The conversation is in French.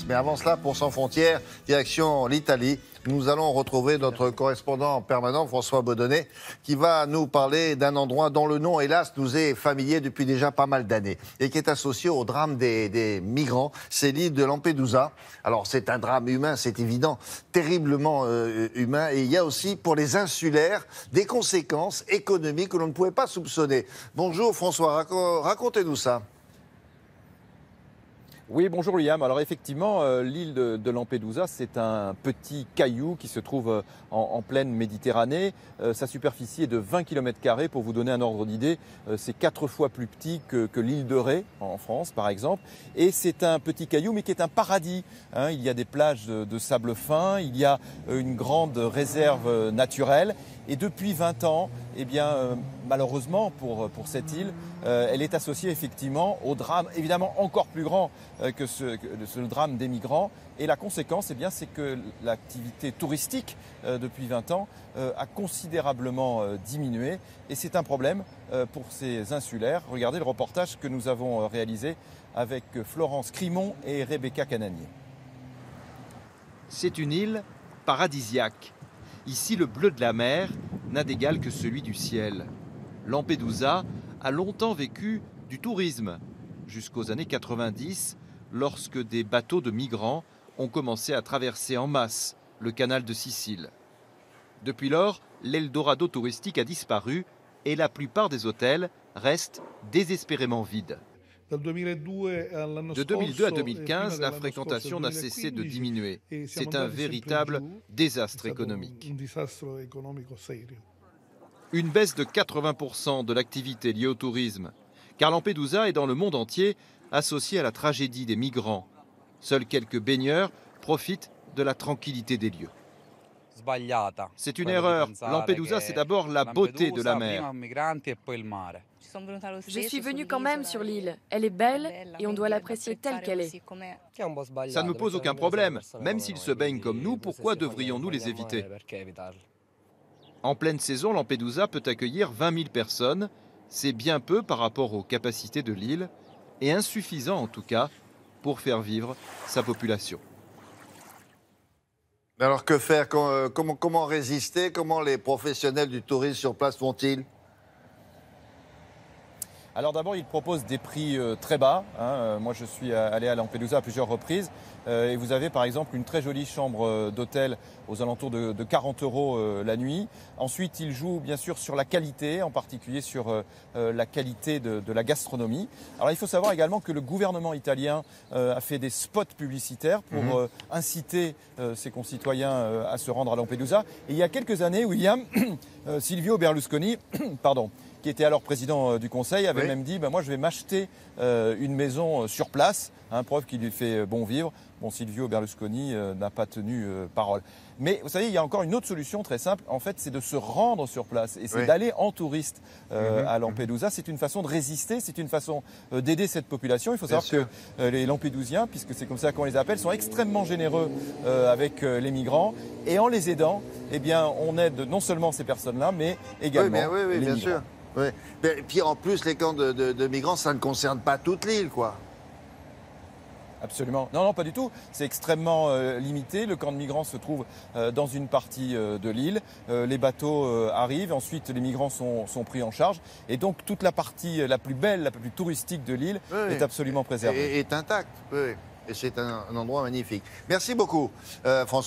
Mais avant cela, pour Sans Frontières, direction l'Italie, nous allons retrouver notre correspondant permanent, François Baudonnet, qui va nous parler d'un endroit dont le nom, hélas, nous est familier depuis déjà pas mal d'années et qui est associé au drame des migrants. C'est l'île de Lampedusa. Alors, c'est un drame humain, c'est évident, terriblement humain. Et il y a aussi, pour les insulaires, des conséquences économiques que l'on ne pouvait pas soupçonner. Bonjour François, racontez-nous ça. Oui, bonjour Liam. Alors effectivement, l'île de Lampedusa, c'est un petit caillou qui se trouve en pleine Méditerranée. Sa superficie est de 20 km². Pour vous donner un ordre d'idée, c'est 4 fois plus petit que l'île de Ré, en France par exemple. Et c'est un petit caillou, mais qui est un paradis. Il y a des plages de sable fin, il y a une grande réserve naturelle. Et depuis 20 ans, eh bien, malheureusement pour cette île, elle est associée effectivement au drame, évidemment encore plus grand que ce drame des migrants. Et la conséquence, eh bien, c'est que l'activité touristique depuis 20 ans a considérablement diminué. Et c'est un problème pour ces insulaires. Regardez le reportage que nous avons réalisé avec Florence Crimon et Rebecca Cananier. C'est une île paradisiaque. Ici, le bleu de la mer n'a d'égal que celui du ciel. Lampedusa a longtemps vécu du tourisme, jusqu'aux années 90, lorsque des bateaux de migrants ont commencé à traverser en masse le canal de Sicile. Depuis lors, l'Eldorado touristique a disparu et la plupart des hôtels restent désespérément vides. De 2002 à 2015, la fréquentation n'a cessé de diminuer. C'est un véritable désastre économique. Une baisse de 80% de l'activité liée au tourisme, car Lampedusa est dans le monde entier associée à la tragédie des migrants. Seuls quelques baigneurs profitent de la tranquillité des lieux. C'est une erreur. Lampedusa, c'est d'abord la beauté de la mer. Je suis venue quand même sur l'île. Elle est belle et on doit l'apprécier telle qu'elle est. Ça ne me pose aucun problème. Même s'ils se baignent comme nous, pourquoi devrions-nous les éviter? En pleine saison, Lampedusa peut accueillir 20 000 personnes. C'est bien peu par rapport aux capacités de l'île et insuffisant en tout cas pour faire vivre sa population. Alors que faire? Comment résister? Comment les professionnels du tourisme sur place font-ils? Alors d'abord, ils proposent des prix très bas. Moi, je suis allé à Lampedusa à plusieurs reprises. Et vous avez par exemple une très jolie chambre d'hôtel aux alentours de 40 € la nuit. Ensuite, ils jouent bien sûr sur la qualité, en particulier sur la qualité de la gastronomie. Alors il faut savoir également que le gouvernement italien a fait des spots publicitaires pour inciter ses concitoyens à se rendre à Lampedusa. Et il y a quelques années, William, Silvio Berlusconi, pardon, qui était alors président du Conseil, avait même dit moi je vais m'acheter une maison sur place, preuve qu'il lui fait bon vivre. Bon, Silvio Berlusconi n'a pas tenu parole. Mais vous savez, il y a encore une autre solution très simple, en fait, c'est de se rendre sur place et c'est d'aller en touriste à Lampedusa. C'est une façon de résister, c'est une façon d'aider cette population. Il faut savoir que les Lampedusiens, puisque c'est comme ça qu'on les appelle, sont extrêmement généreux avec les migrants. Et en les aidant, eh bien, on aide non seulement ces personnes-là, mais également les bien migrants. sûr. Oui. Et puis en plus, les camps de migrants, ça ne concerne pas toute l'île, quoi. Absolument. Non, pas du tout. C'est extrêmement limité. Le camp de migrants se trouve dans une partie de l'île. Les bateaux arrivent. Ensuite, les migrants sont pris en charge. Et donc, toute la partie la plus belle, la plus touristique de l'île est absolument préservée. Et est intacte. Oui. Et c'est un endroit magnifique. Merci beaucoup, François.